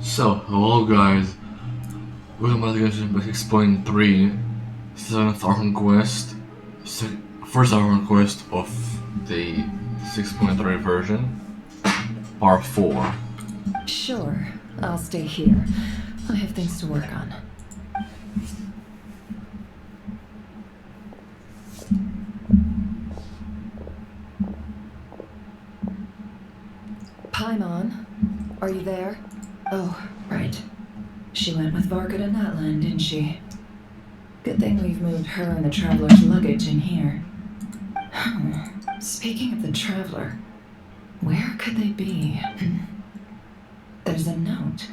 So, hello guys, welcome back to Genshin 6.3, 7th Archon Quest, first Archon Quest of the 6.3 version, part 4. Sure, I'll stay here. I have things to work on. Paimon, are you there? Oh, right. She went with Varka to Natland, didn't she? Good thing we've moved her and the Traveler's luggage in here. Speaking of the Traveler, where could they be? There's a note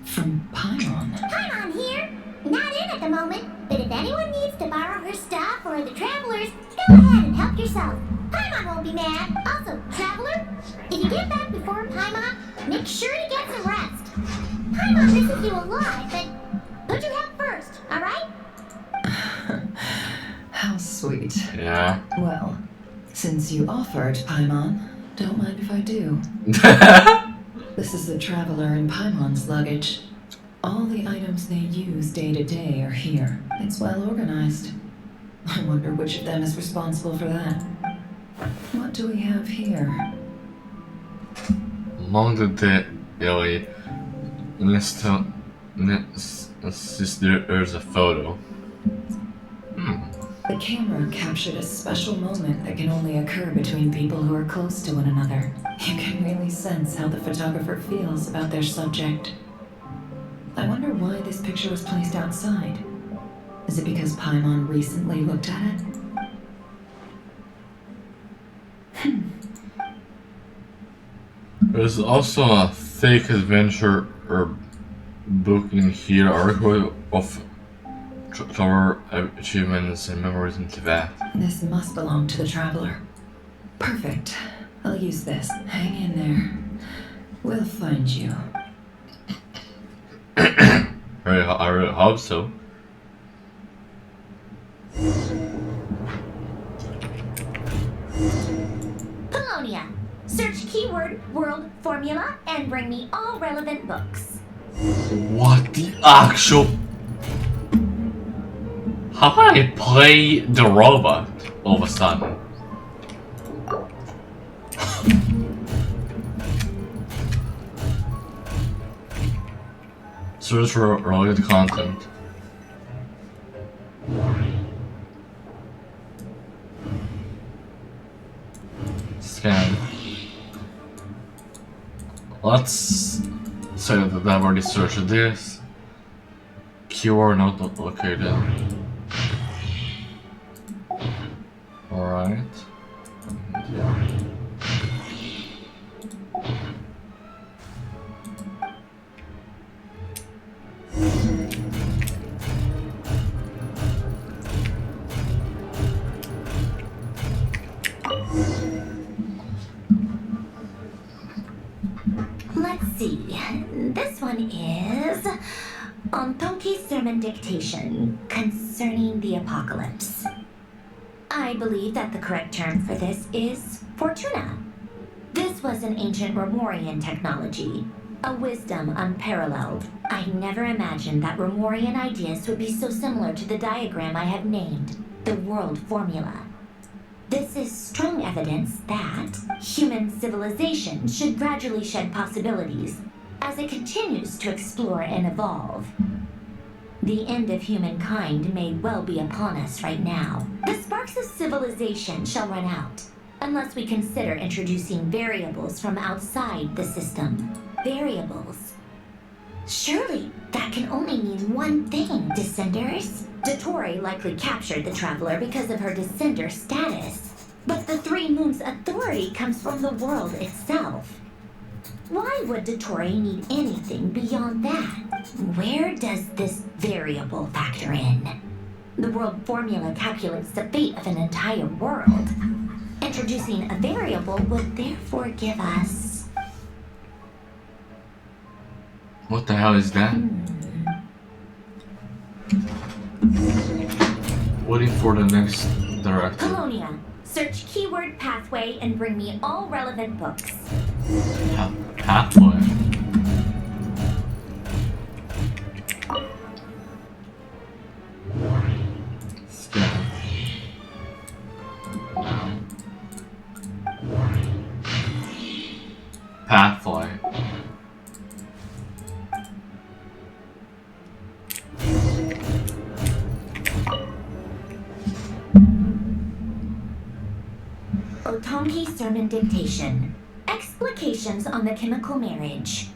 from Paimon. Paimon here. Not in at the moment, but if anyone needs to borrow her stuff or the Travelers, go ahead and help yourself. Paimon won't be mad. Also, Traveler, if you get back before Paimon, make sure to get some rest. Paimon misses you a lot, but put your health first, alright? How sweet. Yeah. Well, since you offered, Paimon, don't mind if I do. This is the Traveler and Paimon's luggage. All the items they use day to day are here. It's well organized. I wonder which of them is responsible for that. What do we have here? Among the daily there's a photo. The camera captured a special moment that can only occur between people who are close to one another. You can really sense how the photographer feels about their subject. I wonder why this picture was placed outside. Is it because Paimon recently looked at it? There's also a fake adventure or book in here, article of traveler achievements and memories in Tibet. This must belong to the Traveler. Perfect. I'll use this. Hang in there. We'll find you. I really hope so. Colonia. Search keyword world formula and bring me all relevant books. What the actual? How can I play the robot all of a sudden? Search for related content. Scan. Let's say that I've already searched this. Keyword not located. Alright. Yeah. Let's see. This one is on Tonki's sermon dictation concerning the apocalypse. I believe that the correct term for this is Fortuna. This was an ancient Romorian technology, a wisdom unparalleled. I never imagined that Romorian ideas would be so similar to the diagram I have named, the world formula. This is strong evidence that human civilization should gradually shed possibilities as it continues to explore and evolve. The end of humankind may well be upon us right now. The sparks of civilization shall run out, unless we consider introducing variables from outside the system. Variables. Surely that can only mean one thing, Descenders. Dottore likely captured the Traveler because of her Descender status. But the Three Moons' authority comes from the world itself. Why would Dottore need anything beyond that? Where does this variable factor in? The world formula calculates the fate of an entire world. Introducing a variable would therefore give us... What the hell is that? Waiting for the next directive. Colonia. Search keyword pathway and bring me all relevant books. Pathway. sermon dictation. Explications on the chemical marriage.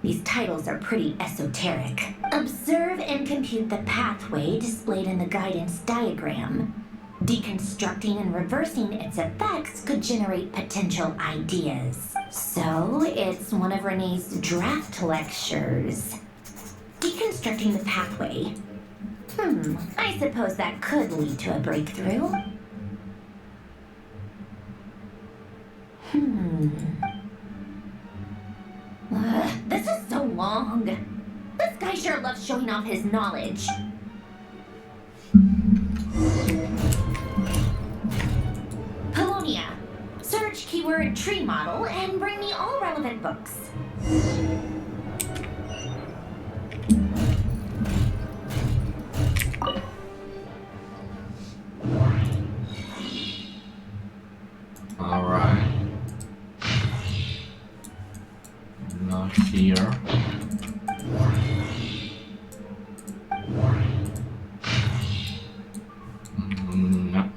These titles are pretty esoteric. Observe and compute the pathway displayed in the guidance diagram. Deconstructing and reversing its effects could generate potential ideas. So, it's one of Renee's draft lectures. Deconstructing the pathway. I suppose that could lead to a breakthrough. This is so long. This guy sure loves showing off his knowledge. Polonia. Search keyword tree model and bring me all relevant books. Alright. Not here. No.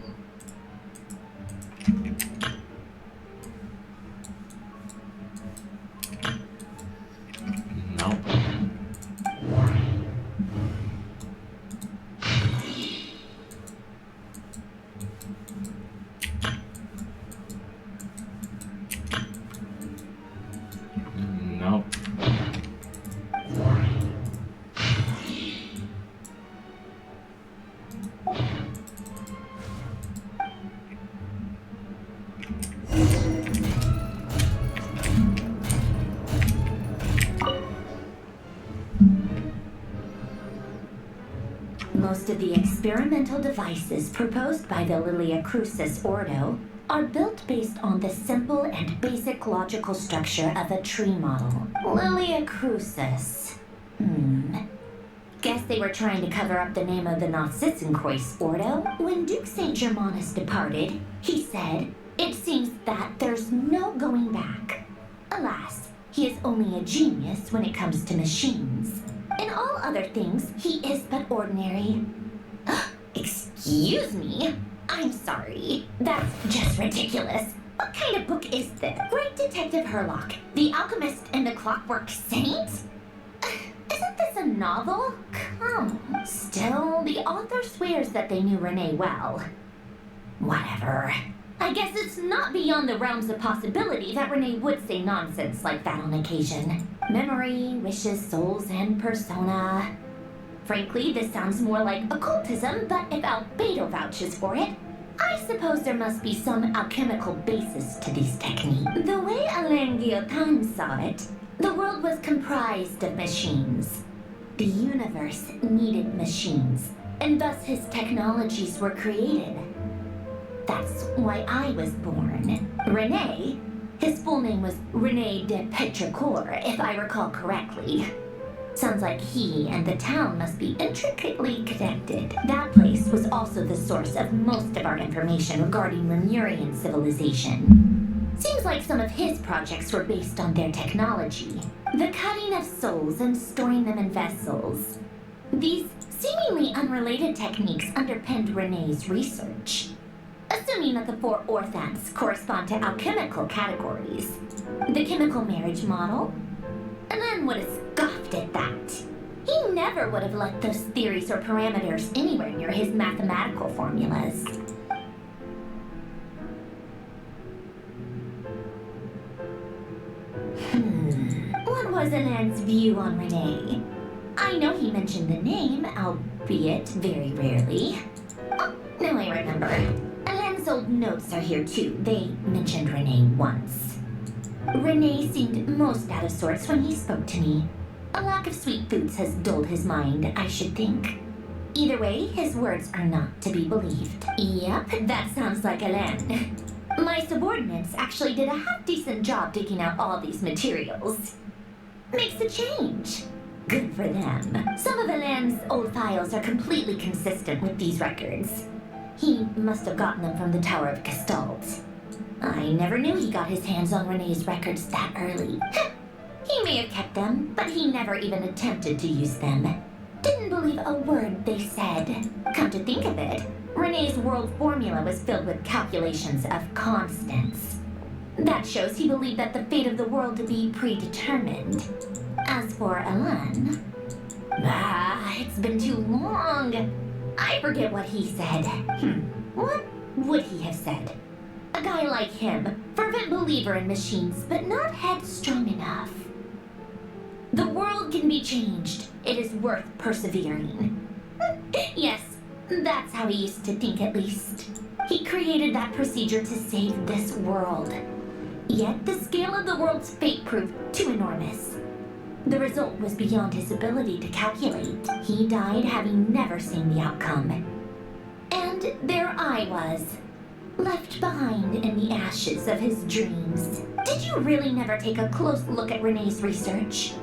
No. No. Most of the experimental devices proposed by the Lilia Crucis Ordo are built based on the simple and basic logical structure of a tree model. Lilia Crucis. Guess they were trying to cover up the name of the Nautitzenkreuz Ordo. When Duke St. Germanus departed, he said, "It seems that there's no going back." Alas, he is only a genius when it comes to machines. In all other things, he is but ordinary. Excuse me? I'm sorry. That's just ridiculous. What kind of book is this? Great Detective Herlock, The Alchemist and the Clockwork Saint? Isn't this a novel? Come. Still, the author swears that they knew Renee well. Whatever. I guess it's not beyond the realms of possibility that Renee would say nonsense like that on occasion. Memory, wishes, souls, and persona. Frankly, this sounds more like occultism, but if Albedo vouches for it, I suppose there must be some alchemical basis to these techniques. The way Alain Guillotin saw it, the world was comprised of machines. The universe needed machines, and thus his technologies were created. That's why I was born. René, his full name was René de Petrichor, if I recall correctly. Sounds like he and the town must be intricately connected. That place was also the source of most of our information regarding Lemurian civilization. Seems like some of his projects were based on their technology. The cutting of souls and storing them in vessels. These seemingly unrelated techniques underpinned René's research. Assuming that the four orthants correspond to alchemical categories. The chemical marriage model? And then would have scoffed at that. He never would have let those theories or parameters anywhere near his mathematical formulas. What was Alain's view on Renee? I know he mentioned the name, albeit very rarely. Oh, now I remember. Alain's old notes are here too. They mentioned Renee once. Renee seemed most out of sorts when he spoke to me. A lack of sweet foods has dulled his mind, I should think. Either way, his words are not to be believed. Yep, that sounds like Alain. My subordinates actually did a half-decent job digging out all these materials. Makes a change. Good for them. Some of Alain's old files are completely consistent with these records. He must have gotten them from the Tower of Gestalt. I never knew he got his hands on Renee's records that early. He may have kept them, but he never even attempted to use them. Didn't believe a word they said. Come to think of it, Renee's world formula was filled with calculations of constants. That shows he believed that the fate of the world to be predetermined. As for Alan, it's been too long. I forget what he said. What would he have said? A guy like him, fervent believer in machines, but not headstrong enough. The world can be changed. It is worth persevering. Yes, that's how he used to think at least. He created that procedure to save this world. Yet the scale of the world's fate proved too enormous. The result was beyond his ability to calculate. He died having never seen the outcome. And there I was, left behind in the ashes of his dreams. Did you really never take a close look at Renee's research?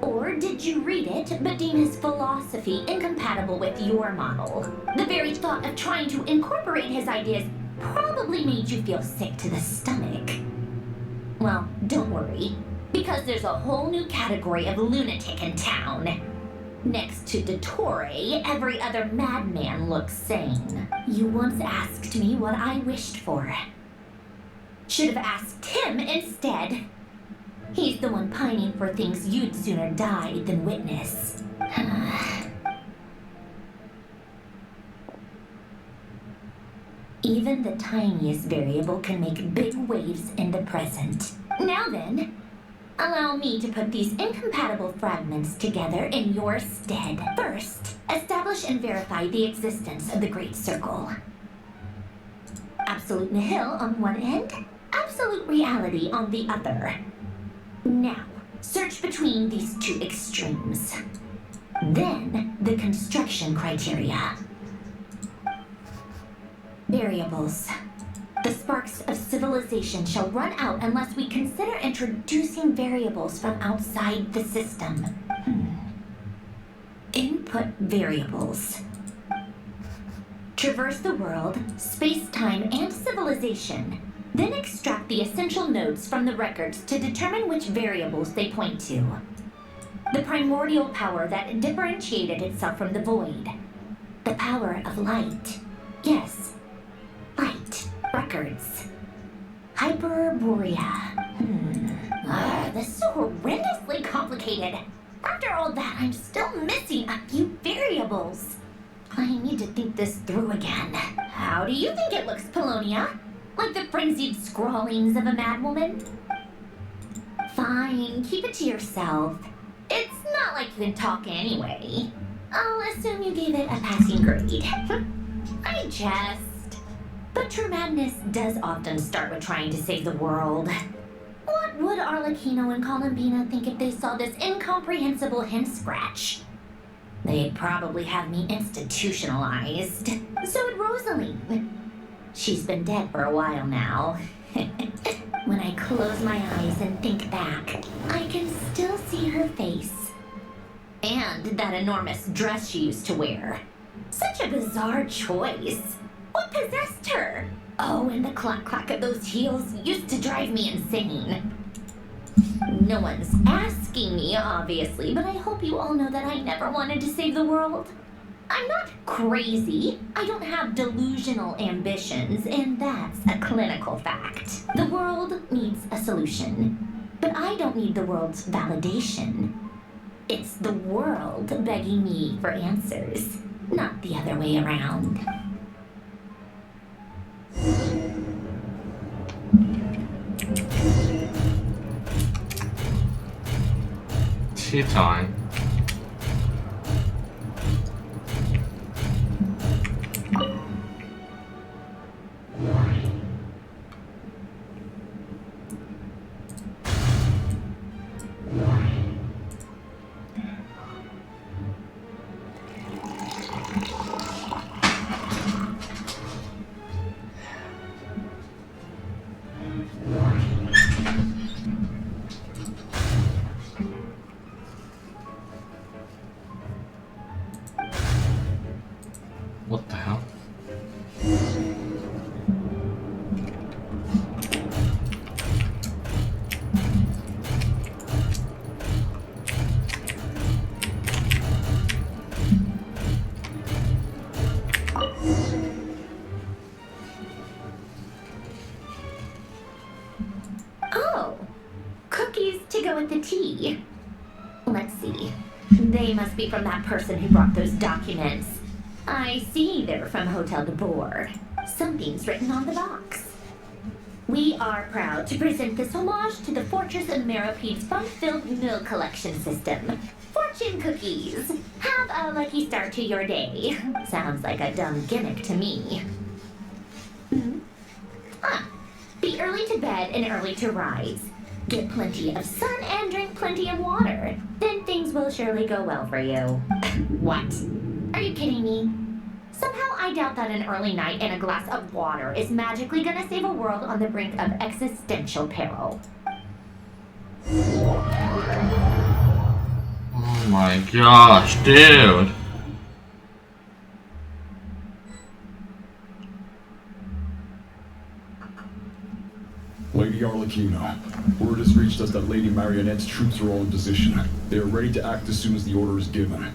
Or did you read it but deem his philosophy incompatible with your model? The very thought of trying to incorporate his ideas probably made you feel sick to the stomach. Well, don't worry, because there's a whole new category of lunatic in town. Next to Dottore, every other madman looks sane. You once asked me what I wished for. Should have asked him instead. He's the one pining for things you'd sooner die than witness. Even the tiniest variable can make big waves in the present. Now then, allow me to put these incompatible fragments together in your stead. First, establish and verify the existence of the Great Circle. Absolute nihil on one end, absolute reality on the other. Now, search between these two extremes. Then, the construction criteria. Variables. The sparks of civilization shall run out unless we consider introducing variables from outside the system. Input variables. Traverse the world, space-time, and civilization. Then extract the essential nodes from the records to determine which variables they point to. The primordial power that differentiated itself from the void. The power of light. Yes, light. Records. Hyperborea. This is so horrendously complicated. After all that, I'm still missing a few variables. I need to think this through again. How do you think it looks, Polonia? Like the frenzied scrawlings of a madwoman? Fine, keep it to yourself. It's not like you can talk anyway. I'll assume you gave it a passing grade. I jest. But true madness does often start with trying to save the world. What would Arlecchino and Columbina think if they saw this incomprehensible hen scratch? They'd probably have me institutionalized. So would Rosaline. She's been dead for a while now. When I close my eyes and think back, I can still see her face. And that enormous dress she used to wear. Such a bizarre choice. What possessed her? Oh, and the clack-clack of those heels used to drive me insane. No one's asking me, obviously, but I hope you all know that I never wanted to save the world. I'm not crazy. I don't have delusional ambitions, and that's a clinical fact. The world needs a solution, but I don't need the world's validation. It's the world begging me for answers, not the other way around. Tea time. What the hell? They must be from that person who brought those documents. I see they're from Hotel de Bourg. Something's written on the box. We are proud to present this homage to the Fortress of Maripede's fun-filled meal collection system. Fortune cookies. Have a lucky start to your day. Sounds like a dumb gimmick to me. Be early to bed and early to rise. Get plenty of sun and drink plenty of water. Then things will surely go well for you. What? Are you kidding me? Somehow I doubt that an early night and a glass of water is magically gonna save a world on the brink of existential peril. Oh my gosh, dude. Lady Arlecchino, word has reached us that Lady Marionette's troops are all in position. They are ready to act as soon as the order is given.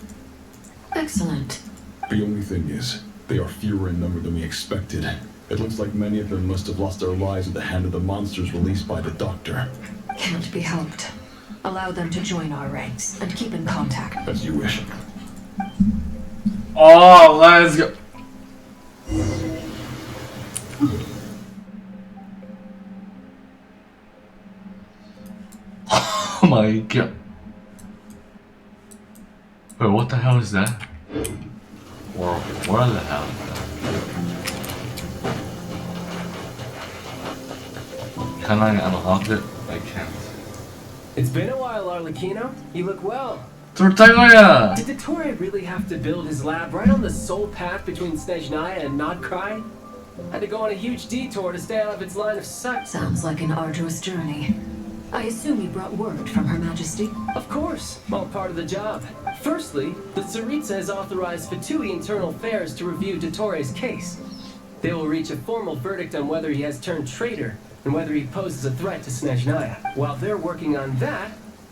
Excellent. The only thing is, they are fewer in number than we expected. It looks like many of them must have lost their lives at the hand of the monsters released by the Doctor. Can't be helped. Allow them to join our ranks and keep in contact. As you wish. Oh, let's go. Oh my god. Wait, what the hell is that? Where the hell is that? Can I unlock it? I can't. It's been a while, Arlecchino. You look well. Tortilla! Did Dottore really have to build his lab right on the sole path between Snezhnaya and Nodcry? Had to go on a huge detour to stay out of its line of sight. Sounds like an arduous journey. I assume you brought word from Her Majesty? Of course, all part of the job. Firstly, the Tsaritsa has authorized Fatui Internal Affairs to review Dottore's case. They will reach a formal verdict on whether he has turned traitor and whether he poses a threat to Snezhnaya. While they're working on that,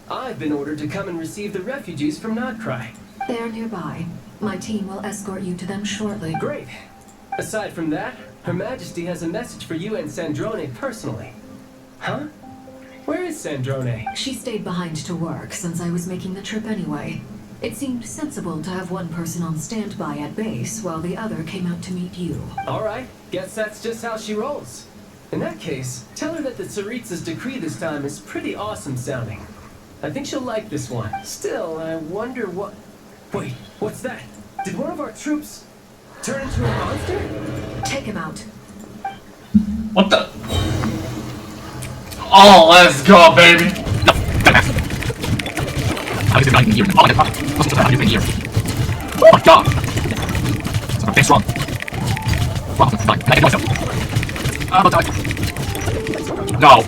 I've been ordered to come and receive the refugees from Nodcry. They are nearby. My team will escort you to them shortly. Great. Aside from that, Her Majesty has a message for you and Sandrone personally. Huh? Where is Sandrone? She stayed behind to work since I was making the trip anyway. It seemed sensible to have one person on standby at base while the other came out to meet you. Alright, guess that's just how she rolls. In that case, tell her that the Tsaritsa's decree this time is pretty awesome sounding. I think she'll like this one. Still, I wonder what... Wait, what's that? Did one of our troops turn into a monster? Take him out. What the? Oh, let's go, baby! How is it not even here? Oh, what's not even here? Oh my god! Something's wrong. Wow, fine. Can I get myself? I'm about to die. No.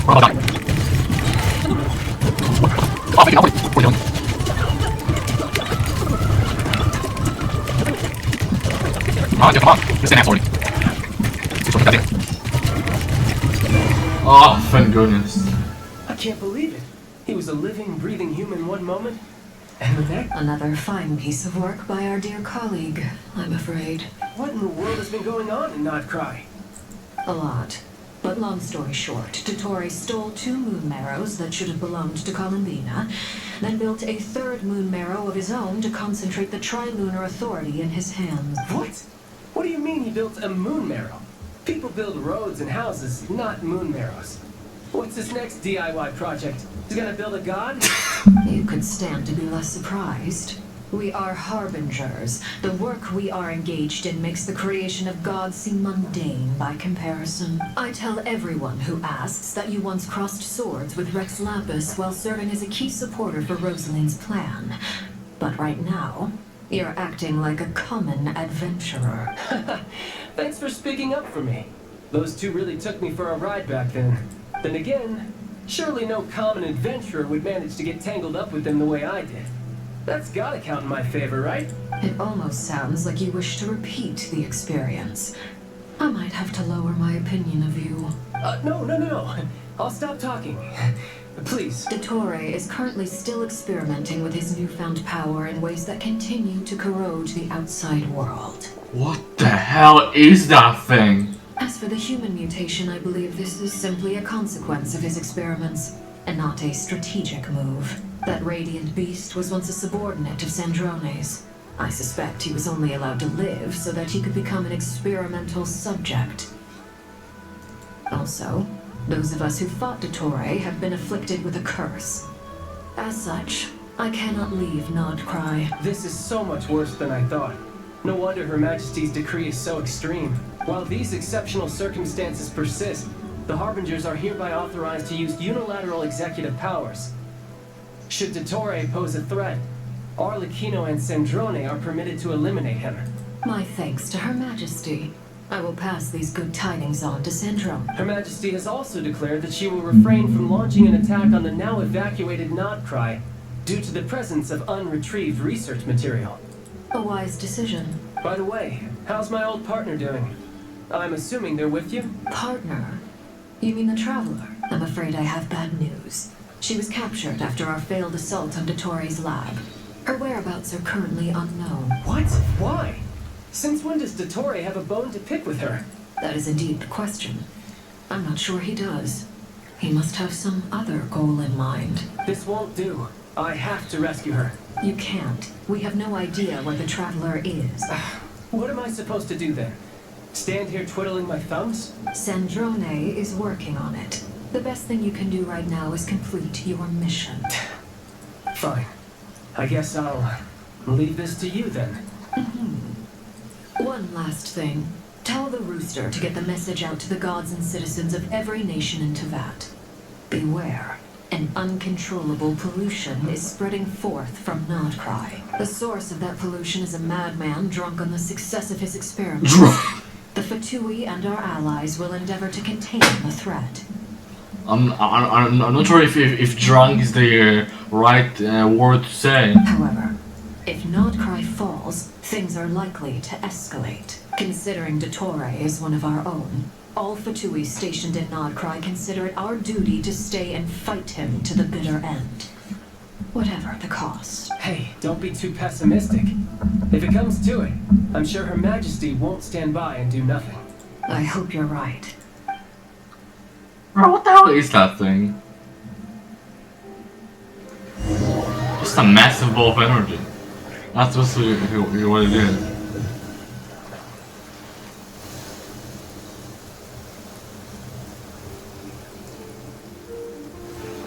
We're about to die. Oh, baby, what are you doing? Come on. Just stand next to me. Oh, thank goodness. I can't believe it. He was a living, breathing human one moment, and the next... Another fine piece of work by our dear colleague, I'm afraid. What in the world has been going on in Nodcry? A lot. But long story short, Dottore stole 2 moon marrows that should have belonged to Columbina, then built a 3rd moon marrow of his own to concentrate the Trilunar Authority in his hands. What? What do you mean he built a moon marrow? People build roads and houses, not moon marrows. What's his next DIY project? He's gonna build a god? You could stand to be less surprised. We are harbingers. The work we are engaged in makes the creation of gods seem mundane by comparison. I tell everyone who asks that you once crossed swords with Rex Lapis while serving as a key supporter for Rosaline's plan. But right now, you're acting like a common adventurer. Thanks for speaking up for me. Those 2 really took me for a ride back then. Then again, surely no common adventurer would manage to get tangled up with them the way I did. That's gotta count in my favor, right? It almost sounds like you wish to repeat the experience. I might have to lower my opinion of you. No. I'll stop talking. Please. Dottore is currently still experimenting with his newfound power in ways that continue to corrode the outside world. What the hell is that thing? As for the human mutation, I believe this is simply a consequence of his experiments, and not a strategic move. That radiant beast was once a subordinate of Sandrone's. I suspect he was only allowed to live so that he could become an experimental subject. Also, those of us who fought Dottore have been afflicted with a curse. As such, I cannot leave Nodcry. This is so much worse than I thought. No wonder Her Majesty's decree is so extreme. While these exceptional circumstances persist, the Harbingers are hereby authorized to use unilateral executive powers. Should Dottore pose a threat, Arlecchino and Sandrone are permitted to eliminate him. My thanks to Her Majesty. I will pass these good tidings on to Sandrone. Her Majesty has also declared that she will refrain from launching an attack on the now evacuated Nodcry due to the presence of unretrieved research material. A wise decision. By the way, how's my old partner doing? I'm assuming they're with you? Partner? You mean the Traveler? I'm afraid I have bad news. She was captured after our failed assault on Dottore's lab. Her whereabouts are currently unknown. What? Why? Since when does Dottore have a bone to pick with her? That is indeed the question. I'm not sure he does. He must have some other goal in mind. This won't do. I have to rescue her. You can't. We have no idea where the Traveler is. What am I supposed to do then? Stand here twiddling my thumbs? Sandrone is working on it. The best thing you can do right now is complete your mission. Fine. I guess I'll leave this to you then. One last thing. Tell the Rooster to get the message out to the gods and citizens of every nation in Tevat. Beware. An uncontrollable pollution is spreading forth from Nodcry. The source of that pollution is a madman drunk on the success of his experiments. The Fatui and our allies will endeavor to contain the threat. I'm not sure if drunk is the right word to say. However, if Nodcry falls, things are likely to escalate. Considering Dottore is one of our own, all Fatui stationed in Nodcry consider it our duty to stay and fight him to the bitter end. Whatever the cost. Hey, don't be too pessimistic. If it comes to it, I'm sure Her Majesty won't stand by and do nothing. I hope you're right. Bro, what the hell is that thing? Just a massive ball of energy. That's what it is.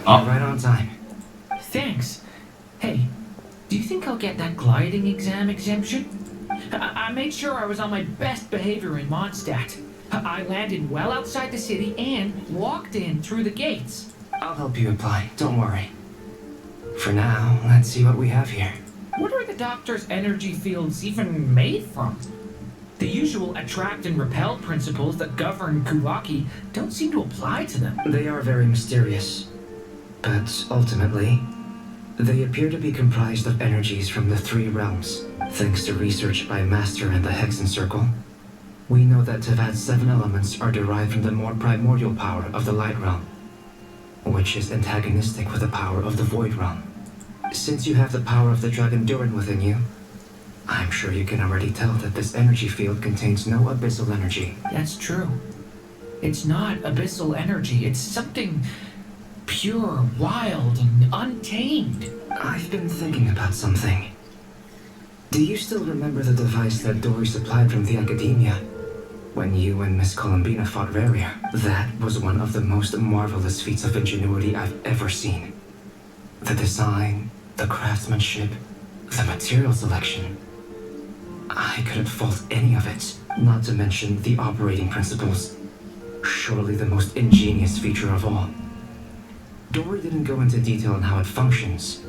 Oh. Right on time. Thanks. Hey, do you think I'll get that gliding exam exemption? I made sure I was on my best behavior in Mondstadt. I landed well outside the city and walked in through the gates. I'll help you apply, don't worry. For now, let's see what we have here. What are the doctor's energy fields even made from? The usual attract and repel principles that govern Kuwaki don't seem to apply to them. They are very mysterious. But ultimately, they appear to be comprised of energies from the three realms. Thanks to research by Master and the Hexen Circle, we know that Tevat's 7 elements are derived from the more primordial power of the Light Realm, which is antagonistic with the power of the Void Realm. Since you have the power of the Dragon Durin within you, I'm sure you can already tell that this energy field contains no abyssal energy. That's true. It's not abyssal energy, it's something pure, wild, and untamed. I've been thinking about something. Do you still remember the device that Dory supplied from the Academia when you and Miss Columbina fought Raria? That was one of the most marvelous feats of ingenuity I've ever seen. The design, the craftsmanship, the material selection. I couldn't fault any of it, not to mention the operating principles. Surely the most ingenious feature of all. Dory didn't go into detail on how it functions,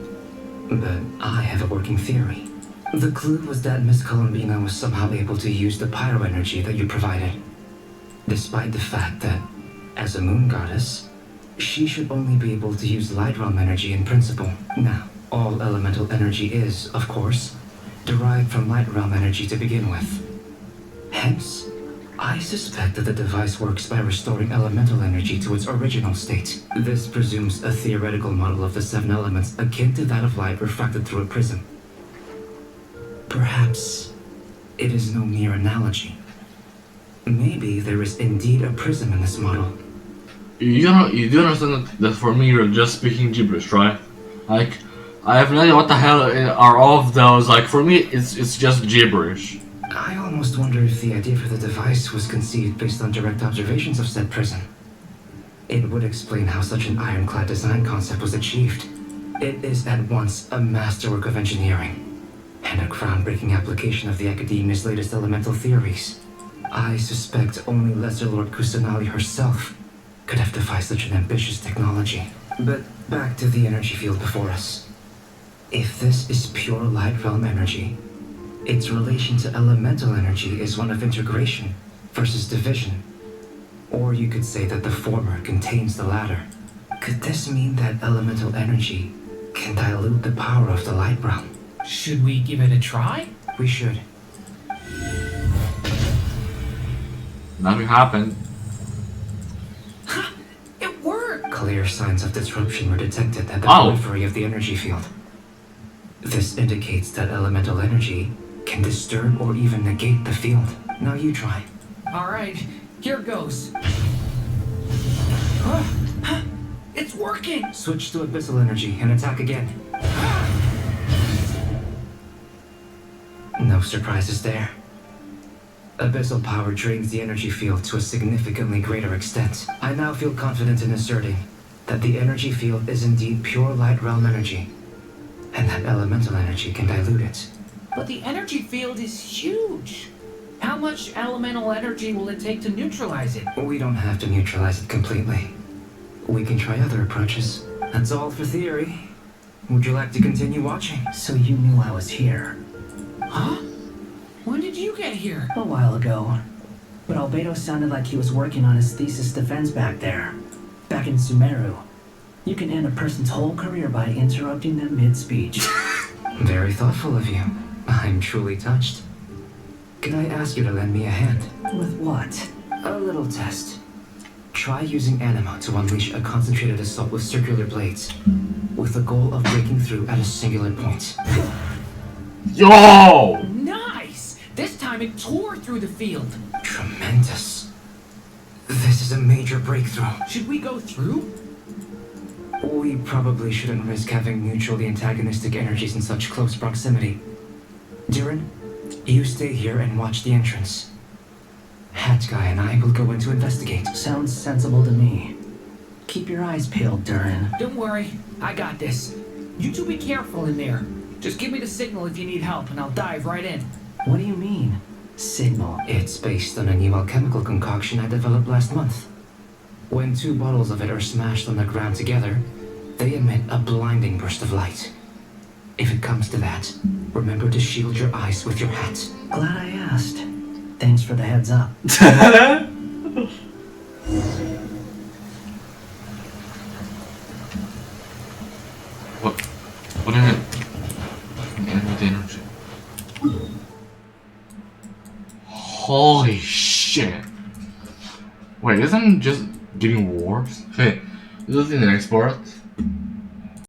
but I have a working theory. The clue was that Miss Columbina was somehow able to use the pyro energy that you provided, despite the fact that, as a moon goddess, she should only be able to use light realm energy in principle. Now, all elemental energy is, of course, derived from light realm energy to begin with. Hence, I suspect that the device works by restoring elemental energy to its original state. This presumes a theoretical model of the 7 elements akin to that of light refracted through a prism. Perhaps it is no mere analogy. Maybe there is indeed a prism in this model. You do understand that for me you're just speaking gibberish, right? Like, I have no idea what the hell are all of those. Like, for me, it's just gibberish. I almost wonder if the idea for the device was conceived based on direct observations of said prison. It would explain how such an ironclad design concept was achieved. It is at once a masterwork of engineering and a groundbreaking application of the Academia's latest elemental theories. I suspect only Lesser Lord Kusanali herself could have devised such an ambitious technology. But back to the energy field before us. If this is pure light realm energy, its relation to elemental energy is one of integration versus division. Or you could say that the former contains the latter. Could this mean that elemental energy can dilute the power of the light realm? Should we give it a try? We should. Nothing happened. Ha! It worked! Clear signs of disruption were detected at the Oh. periphery of the energy field. This indicates that elemental energy can disturb or even negate the field. Now you try. Alright, here goes. It's working! Switch to abyssal energy and attack again. No surprises there. Abyssal power drains the energy field to a significantly greater extent. I now feel confident in asserting that the energy field is indeed pure light realm energy, and that elemental energy can dilute it. But the energy field is huge. How much elemental energy will it take to neutralize it? We don't have to neutralize it completely. We can try other approaches. That's all for theory. Would you like to continue watching? So you knew I was here Huh? When did you get here? a while ago. But Albedo sounded like he was working on his thesis defense back there. Back in Sumeru. You can end a person's whole career by interrupting them mid-speech. Very thoughtful of you. I'm truly touched. Can I ask you to lend me a hand? With what? A little test. Try using Anima to unleash a concentrated assault with circular blades, with the goal of breaking through at a singular point. Yo! Nice! This time it tore through the field. Tremendous. This is a major breakthrough. Should we go through? We probably shouldn't risk having mutually antagonistic energies in such close proximity. Durin, you stay here and watch the entrance. Hat Guy and I will go in to investigate. Sounds sensible to me. Keep your eyes peeled, Durin. Don't worry, I got this. You two be careful in there. Just give me the signal if you need help and I'll dive right in. What do you mean? Signal? It's based on a new alchemical concoction I developed last month. When two bottles of it are smashed on the ground together, they emit a blinding burst of light. If it comes to that, remember to shield your eyes with your hat. Glad I asked. Thanks for the heads up. What is it? With energy. Holy shit. Wait, isn't it just getting worse? Hey, is this in the export?